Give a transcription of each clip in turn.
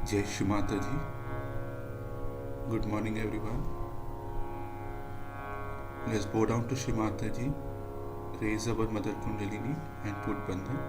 Jai Shri Mataji. Good morning, everyone. Let's bow down to Shri Mataji, raise our Mother Kundalini, and put Bandhan.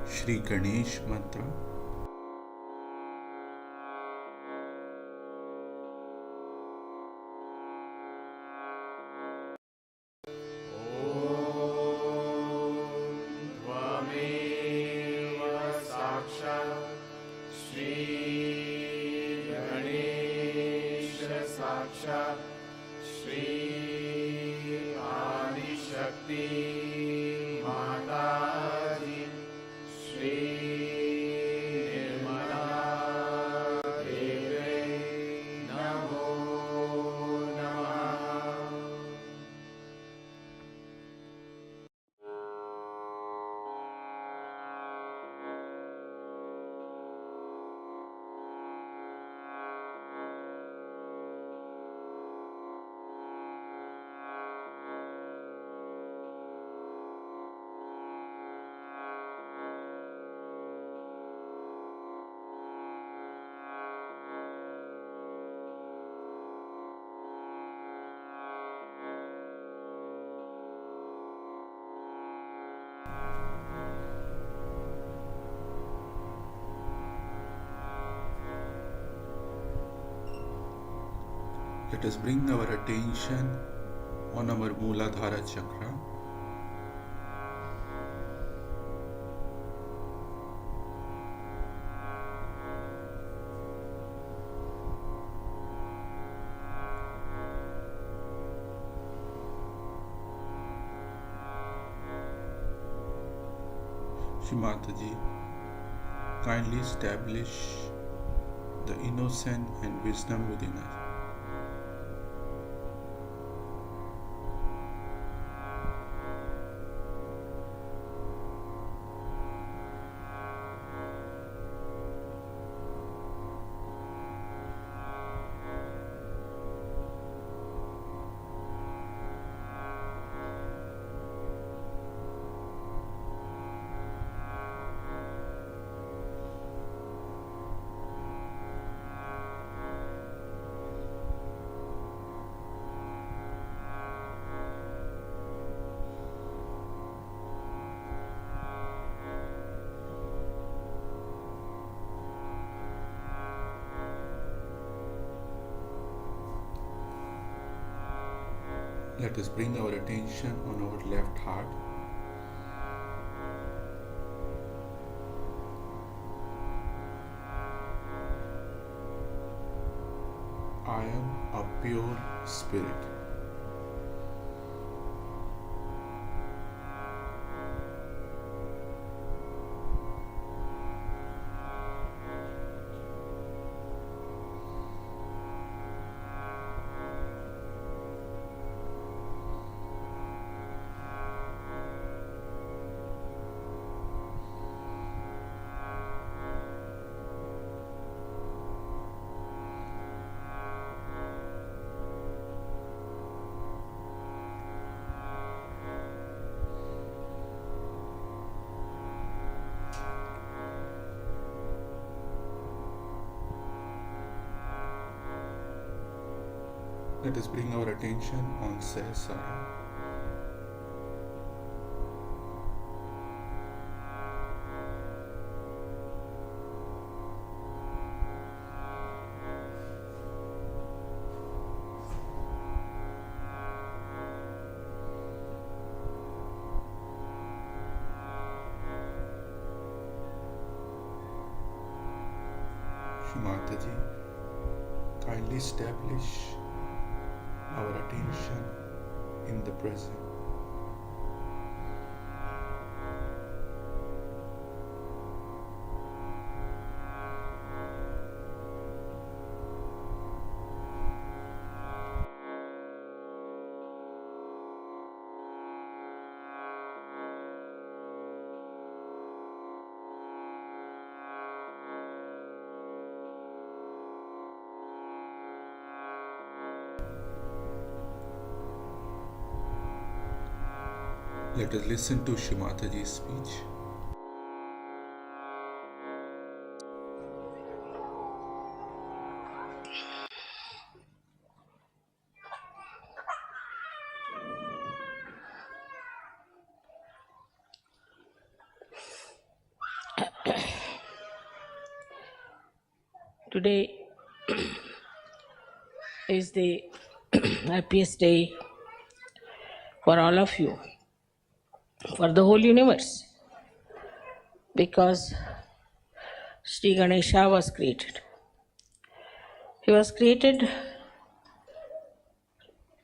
Shri Ganesh Mantra. Let us bring our attention on our Mooladhara chakra. Shri Mataji, kindly establish the innocence and wisdom within us. Let us bring our attention on our left heart. I am a pure spirit. Let us bring our attention on Sahasrara. Shri Mataji, kindly establish our attention in the present. Let us listen to Shri Mataji's speech. Today is the happiest day for all of you, for the whole universe, because Sri Ganesha was created. He was created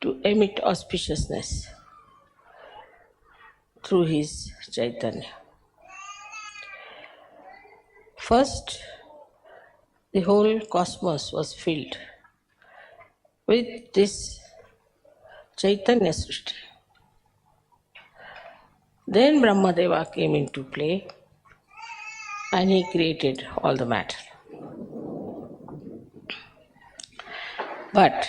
to emit auspiciousness through his Chaitanya. First, the whole cosmos was filled with this Chaitanya Srishti. Then Brahmadeva came into play and he created all the matter. But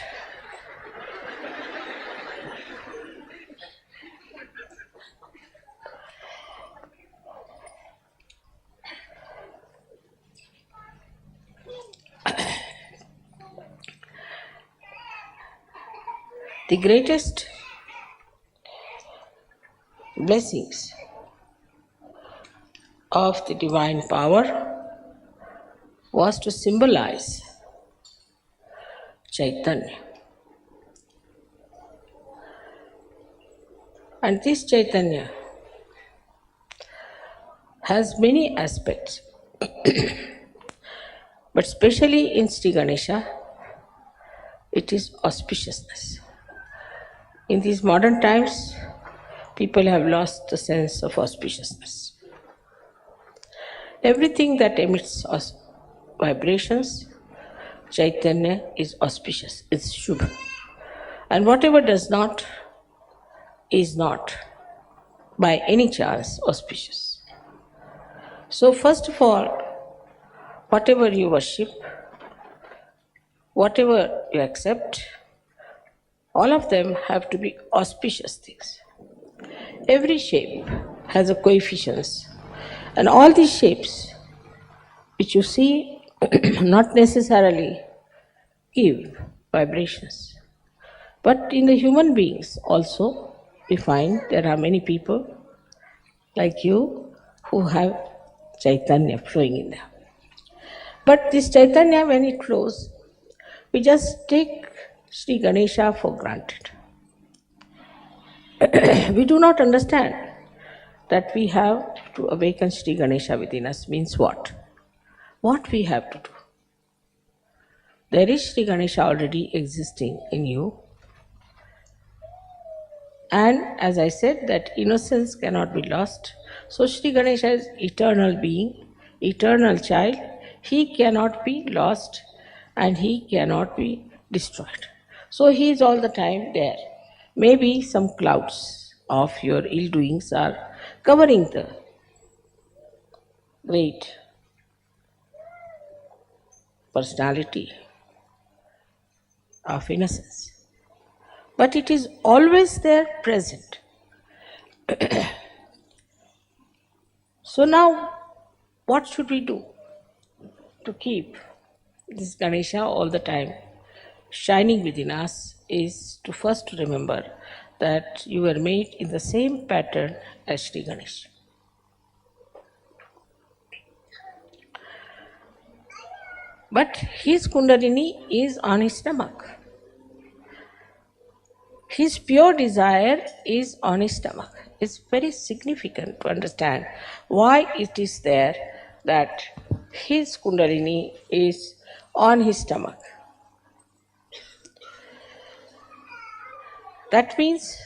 the greatest blessings of the divine power was to symbolize Chaitanya. And this Chaitanya has many aspects, but especially in Sri Ganesha, it is auspiciousness. In these modern times, people have lost the sense of auspiciousness. Everything that emits vibrations, Chaitanya is auspicious, it's Shubha. And whatever does not is not by any chance auspicious. So first of all, whatever you worship, whatever you accept, all of them have to be auspicious things. Every shape has a coefficients, and all these shapes which you see not necessarily give vibrations. But in the human beings also, we find there are many people like you who have Chaitanya flowing in them. But this Chaitanya, when it flows, we just take Sri Ganesha for granted. We do not understand that we have to awaken Sri Ganesha within us means what? What we have to do? There is Sri Ganesha already existing in you. And as I said, that innocence cannot be lost. So Sri Ganesha is eternal being, eternal child. He cannot be lost and he cannot be destroyed. So he is all the time there. Maybe some clouds of your ill doings are covering the great personality of innocence. But it is always there present. So now, what should we do to keep this Ganesha all the time shining within us is to first remember that you were made in the same pattern as Sri Ganesha. But his Kundalini is on his stomach. His pure desire is on his stomach. It's very significant to understand why it is there that his Kundalini is on his stomach. That means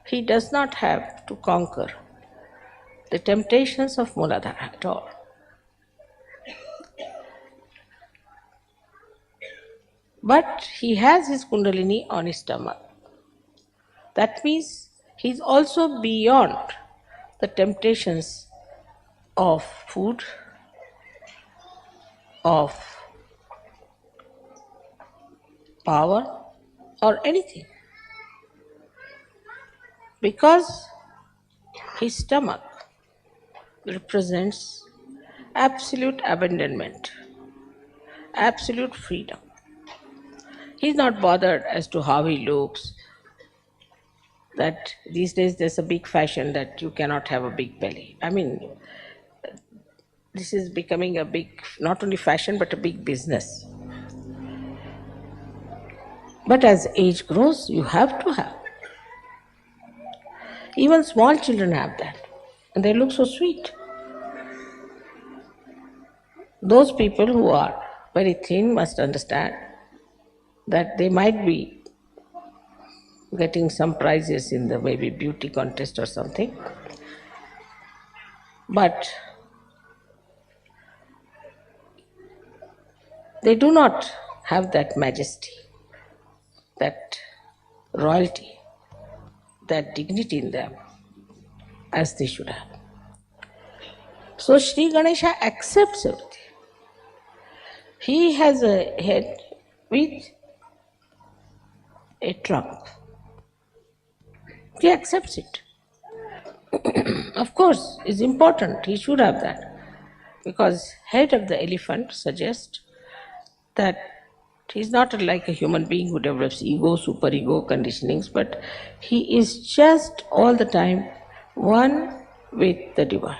he does not have to conquer the temptations of Muladhara at all. But he has his Kundalini on his stomach. That means he is also beyond the temptations of food, of power, or anything. Because his stomach represents absolute abandonment, absolute freedom. He's not bothered as to how he looks. That these days there's a big fashion that you cannot have a big belly. I mean, this is becoming a big, not only fashion, but a big business. But as age grows, you have to have. Even small children have that. And they look so sweet. Those people who are very thin must understand that they might be getting some prizes in the maybe beauty contest or something. But they do not have that majesty, that royalty, that dignity in them as they should have. So Sri Ganesha accepts everything. He has a head with a trunk. He accepts it. Of course, it's important. He should have that. Because head of the elephant suggests that he's not like a human being who develops ego, superego conditionings, but he is just all the time one with the divine.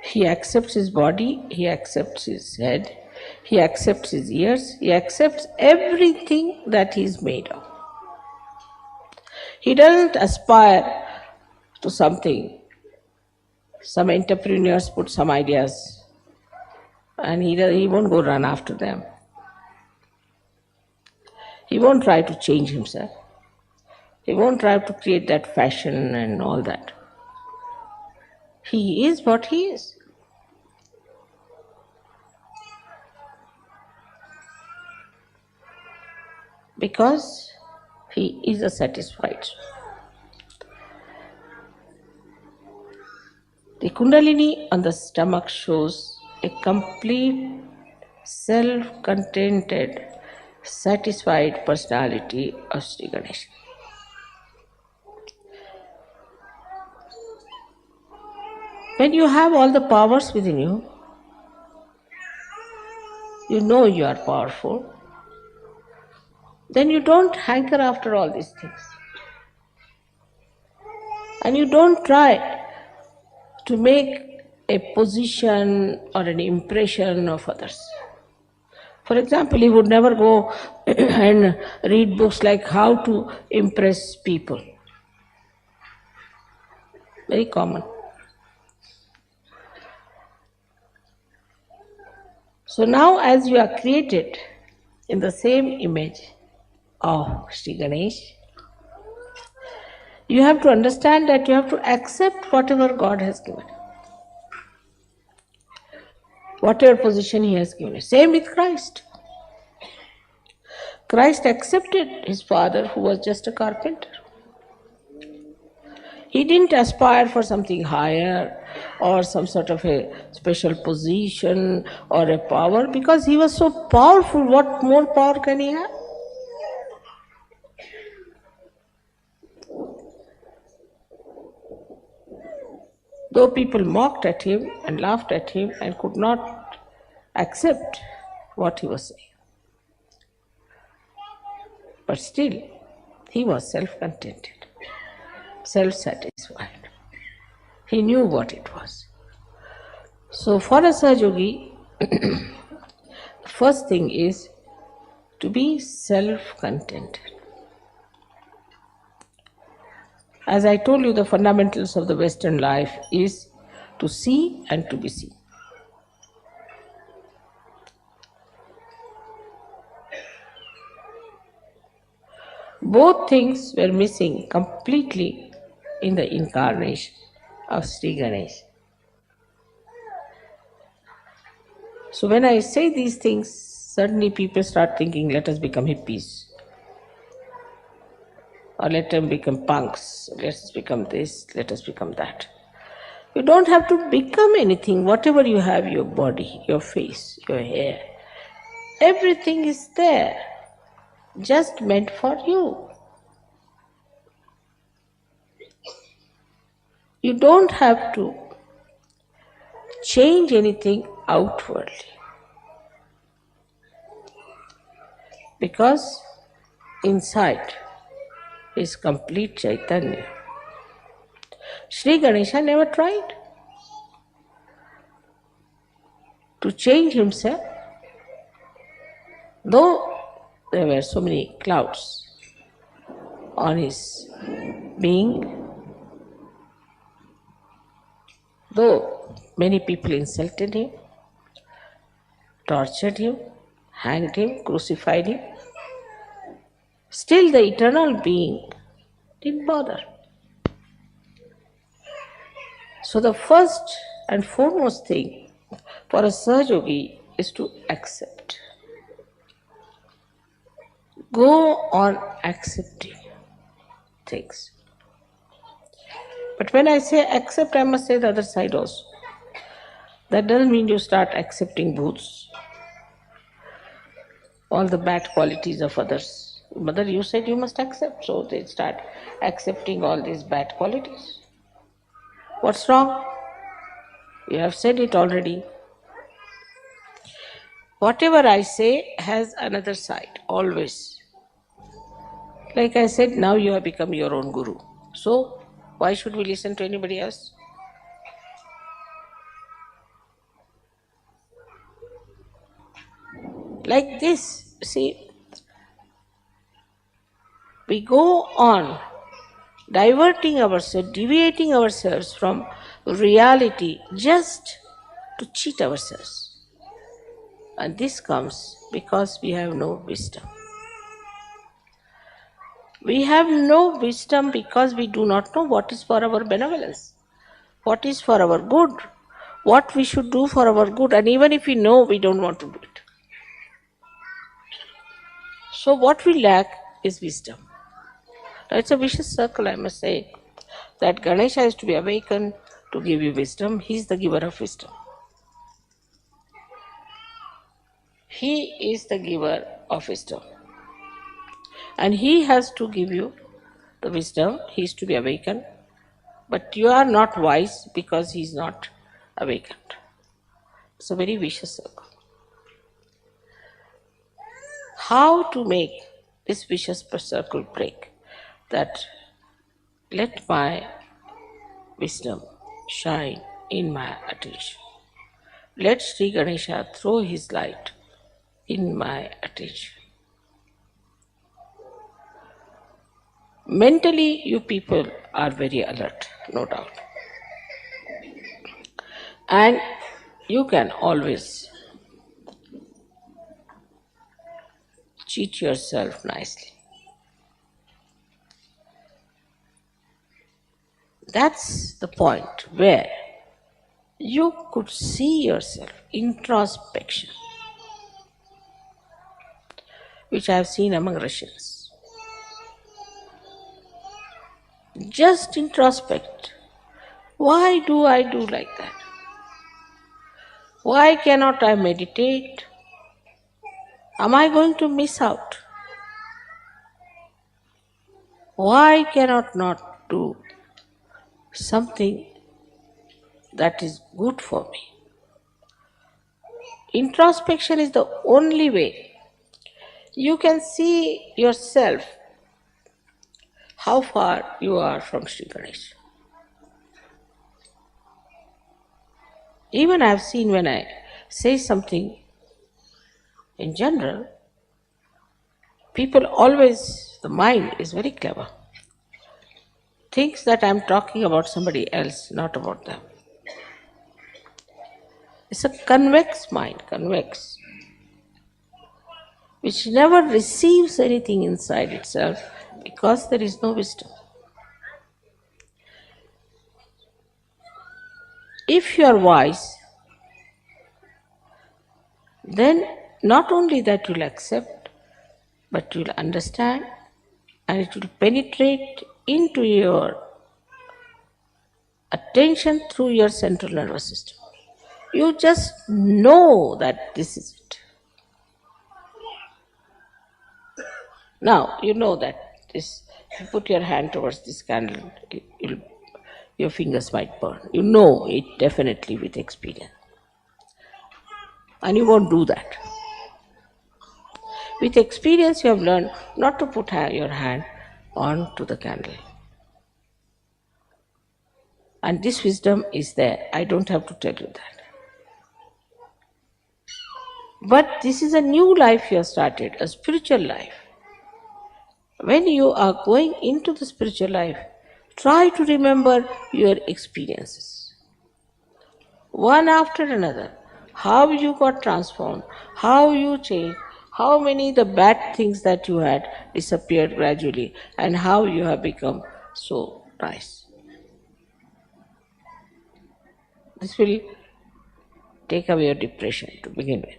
He accepts his body, he accepts his head, he accepts his ears, he accepts everything that he is made of. He doesn't aspire to something. Some entrepreneurs put some ideas and he won't go run after them. He won't try to change himself. He won't try to create that fashion and all that. He is what he is. Because he is a satisfied soul. The Kundalini on the stomach shows a complete, self-contented, satisfied personality of Sri Ganesha. When you have all the powers within you, you know you are powerful, then you don't hanker after all these things. And you don't try to make a position or an impression of others. For example, he would never go and read books like how to impress people. Very common. So now as you are created in the same image of Sri Ganesh, you have to understand that you have to accept whatever God has given. Whatever position He has given. Same with Christ. Christ accepted His Father who was just a carpenter. He didn't aspire for something higher or some sort of a special position or a power because He was so powerful. What more power can He have? Though people mocked at Him and laughed at Him and could not accept what He was saying. But still, He was self-contented, self-satisfied. He knew what it was. So for a Sahaja-yogi, the first thing is to be self-contented. As I told you, the fundamentals of the Western life is to see and to be seen. Both things were missing completely in the incarnation of Sri Ganesh. So when I say these things, suddenly people start thinking, let us become hippies. Or let them become punks. Let us become this, let us become that. You don't have to become anything. Whatever you have, your body, your face, your hair, everything is there, just meant for you. You don't have to change anything outwardly because inside is complete Chaitanya. Sri Ganesha never tried to change himself, though there were so many clouds on his being, though many people insulted him, tortured him, hanged him, crucified him, still the eternal being didn't bother. So the first and foremost thing for a Sahajogi is to accept. Go on accepting things. But when I say accept, I must say the other side also. That doesn't mean you start accepting booths, all the bad qualities of others. Mother, you said you must accept, so they start accepting all these bad qualities. What's wrong? You have said it already. Whatever I say has another side, always. Like I said, now you have become your own guru. So, why should we listen to anybody else? Like this, see, we go on diverting ourselves, deviating ourselves from reality just to cheat ourselves. And this comes because we have no wisdom. We have no wisdom because we do not know what is for our benevolence, what is for our good, what we should do for our good, and even if we know, we don't want to do it. So what we lack is wisdom. Now it's a vicious circle, I must say, that Ganesha is to be awakened to give you wisdom. He is the giver of wisdom. He is the giver of wisdom. And he has to give you the wisdom. He is to be awakened. But you are not wise because he is not awakened. It's a very vicious circle. How to make this vicious circle break? That let my wisdom shine in my attention. Let Sri Ganesha throw his light in my attention. Mentally, you people are very alert, no doubt. And you can always cheat yourself nicely. That's the point where you could see yourself, introspection, which I have seen among Russians. Just introspect. Why do I do like that? Why cannot I meditate? Am I going to miss out? Why cannot not do something that is good for me? Introspection is the only way you can see yourself, how far you are from Sri Ganesha. Even I have seen when I say something in general, people always, the mind is very clever, thinks that I am talking about somebody else, not about them. It's a convex mind, convex, which never receives anything inside itself because there is no wisdom. If you are wise, then not only that you'll accept, but you'll understand and it will penetrate into your attention through your central nervous system. You just know that this is it. Now, you know that this, if you put your hand towards this candle, your fingers might burn. You know it definitely with experience. And you won't do that. With experience, you have learned not to put your hand onto the candle. And this wisdom is there. I don't have to tell you that. But this is a new life you have started, a spiritual life. When you are going into the spiritual life, try to remember your experiences, one after another. How you got transformed, how you changed, how many the bad things that you had disappeared gradually, and how you have become so nice. This will take away your depression to begin with.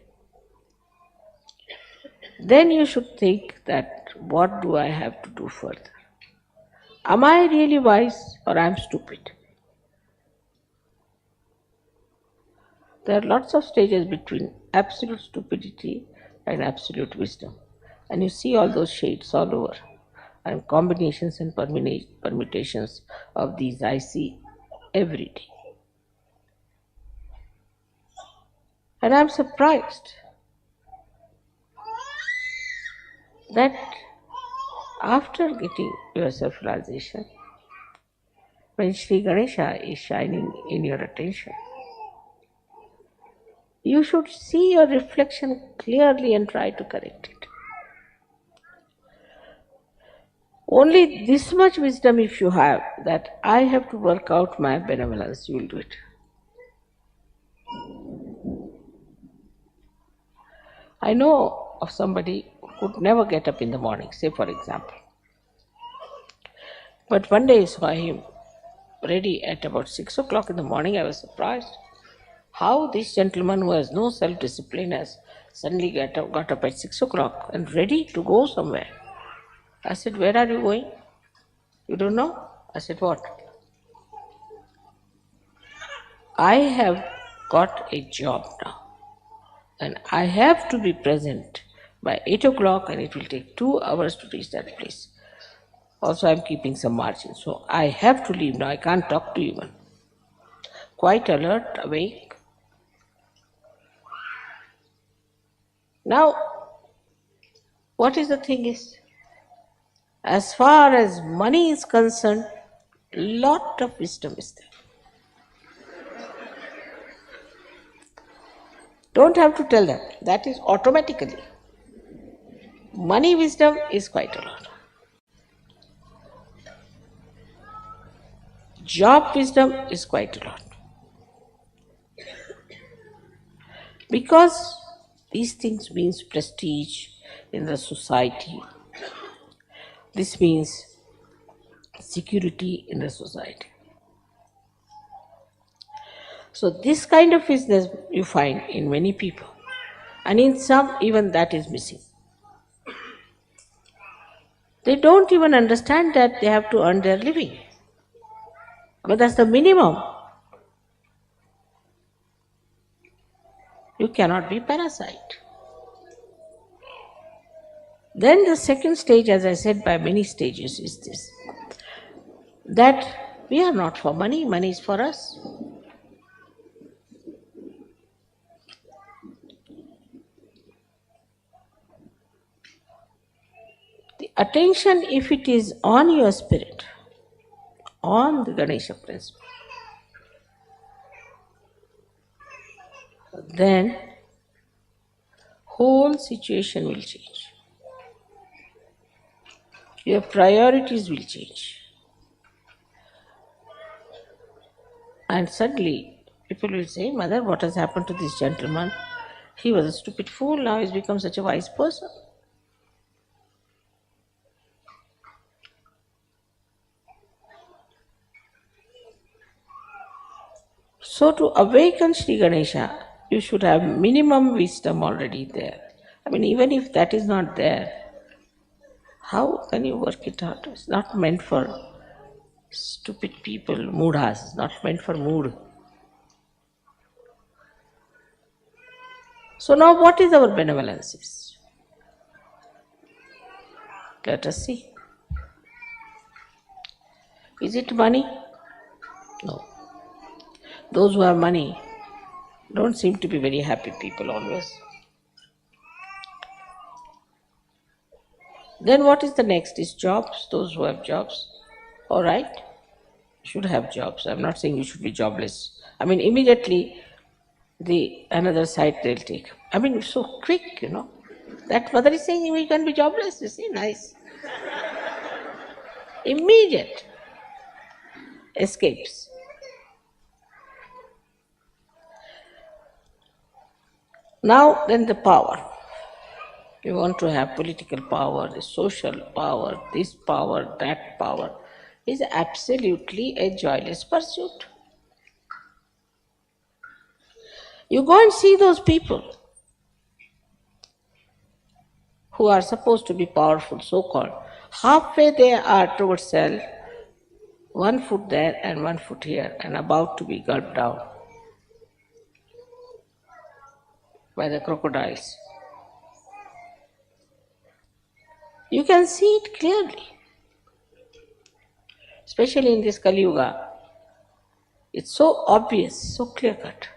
Then you should think that what do I have to do further? Am I really wise or am I stupid? There are lots of stages between absolute stupidity and absolute wisdom. And you see all those shades all over. And combinations and permutations of these I see every day. And I'm surprised that after getting your self-realization, when Sri Ganesha is shining in your attention, you should see your reflection clearly and try to correct it. Only this much wisdom if you have, that I have to work out my benevolence, you will do it. I know of somebody who could never get up in the morning, say for example. But one day I saw him ready at about 6 o'clock in the morning. I was surprised how this gentleman who has no self-discipline has suddenly got up at 6 o'clock and ready to go somewhere. I said, where are you going? You don't know? I said, what? I have got a job now and I have to be present by 8 o'clock and it will take 2 hours to reach that place. Also, I'm keeping some margin, so I have to leave now. I can't talk to you even. Quite alert, awake. Now, what is the thing is, as far as money is concerned, lot of wisdom is there. Don't have to tell them. That is automatically. Money wisdom is quite a lot. Job wisdom is quite a lot. Because these things means prestige in the society. This means security in the society. So this kind of business you find in many people, and in some even that is missing. They don't even understand that they have to earn their living. But that's the minimum. You cannot be parasite. Then the second stage, as I said, by many stages is this, that we are not for money, money is for us. The attention, if it is on your spirit, on the Ganesha principle, then whole situation will change. Your priorities will change. And suddenly people will say, Mother, what has happened to this gentleman? He was a stupid fool, now he's become such a wise person. So to awaken Sri Ganesha, you should have minimum wisdom already there. I mean, even if that is not there, how can you work it out? It's not meant for stupid people, moodhas. It's not meant for mood. So now what is our benevolence? Let us see. Is it money? those who have money don't seem to be very happy people always. Then what is the next? Is jobs, those who have jobs. All right, should have jobs. I'm not saying you should be jobless. I mean, immediately the another side they'll take. I mean, so quick, you know. That mother is saying we can be jobless, you see, nice. Immediate escapes. Now, then the power. You want to have political power, the social power, this power, that power is absolutely a joyless pursuit. You go and see those people who are supposed to be powerful, so called. Halfway they are towards self, one foot there and one foot here, and about to be gulped down by the crocodiles. You can see it clearly, especially in this Kali Yuga. It's so obvious, so clear cut.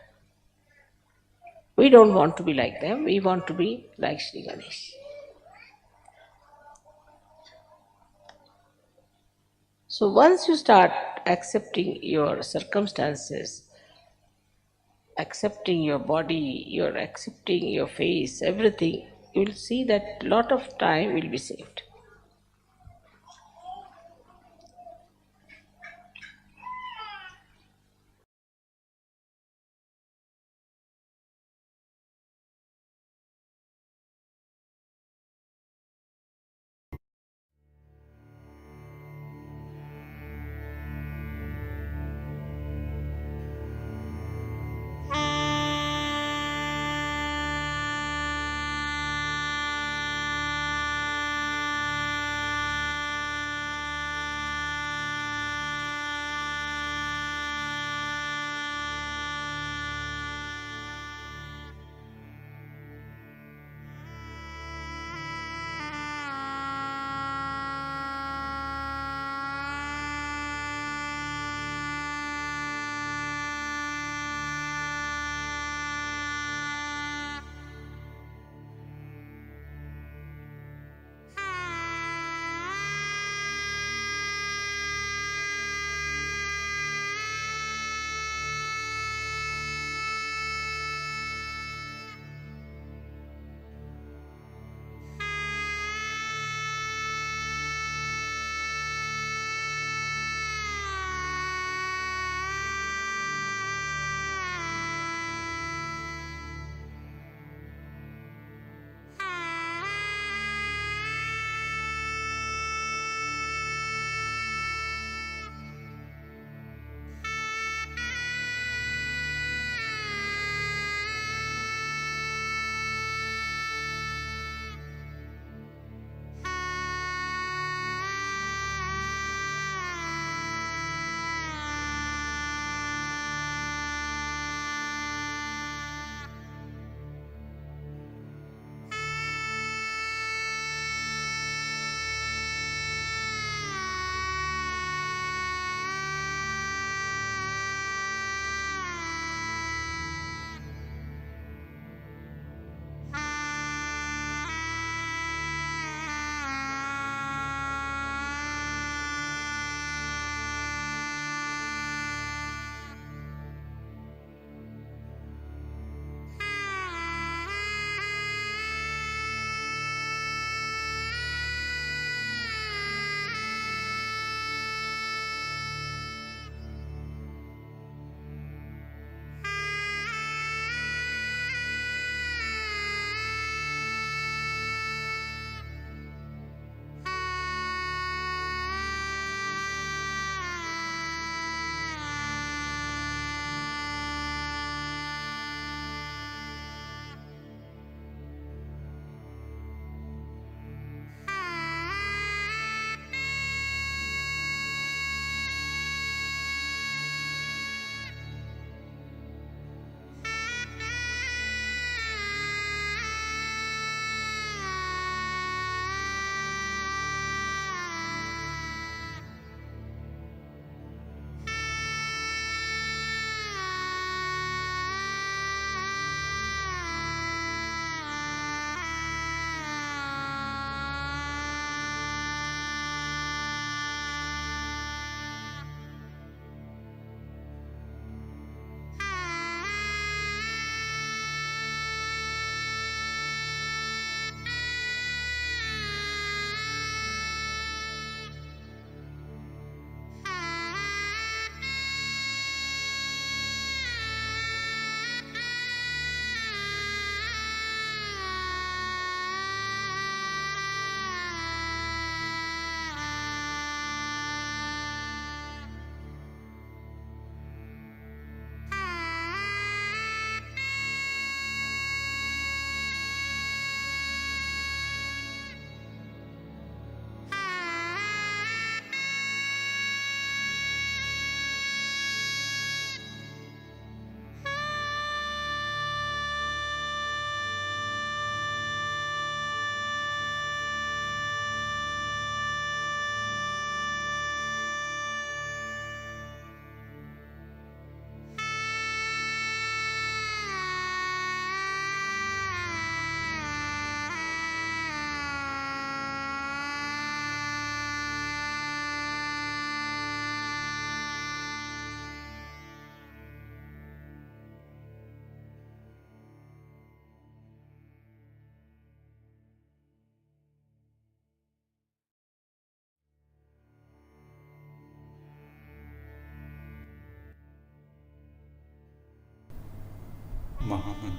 We don't want to be like them, we want to be like Sri Ganesh. So once you start accepting your circumstances, accepting your body, you're accepting your face, everything, you will see that a lot of time will be saved.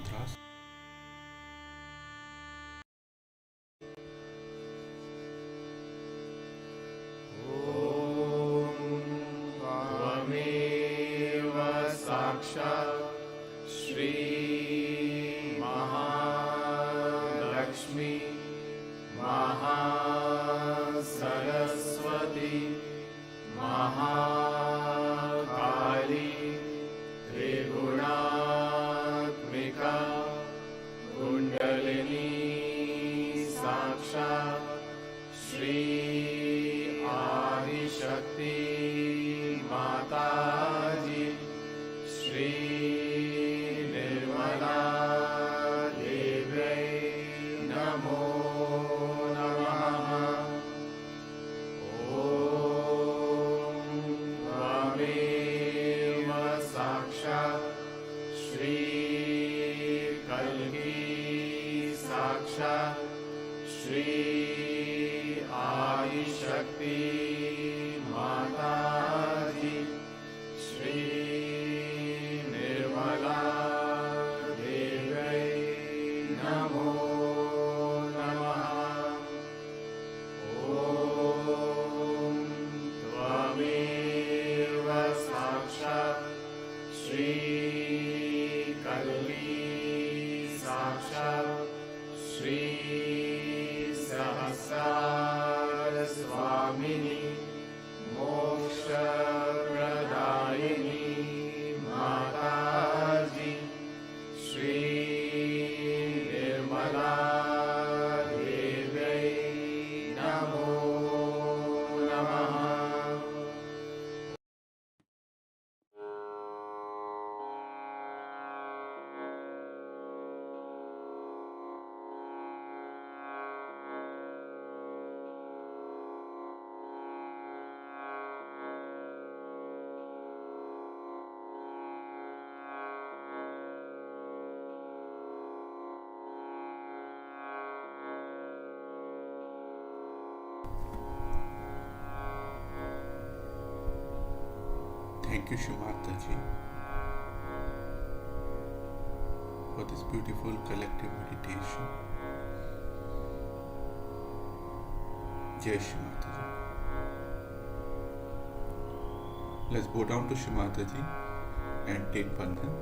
mantras. त्वमेव साक्षात् श्री महालक्ष्मी महासरस्वती महाकाली त्रिगुणात्मिका कुण्डलिनी साक्षात् श्री आदिशक्ति माताजी श्री निर्मला देव्यै नमो नमः। ॐ त्वमेव साक्षात् श्री कल्की साक्षात् श्री आदिशक्ति माताजी श्री निर्मला देव्यै नमो नमः। ॐ त्वमेव साक्षात् श्री कल्की साक्षात् श्री सहस्रार स्वामिनी मोक्षप्रदायिनी माताजी श्री निर्मला देव्यै नमो नमः। Thank you, Shri Mataji, for this beautiful collective meditation. Jai Shri Mataji. Let's bow down to Shri Mataji and take Bandhan.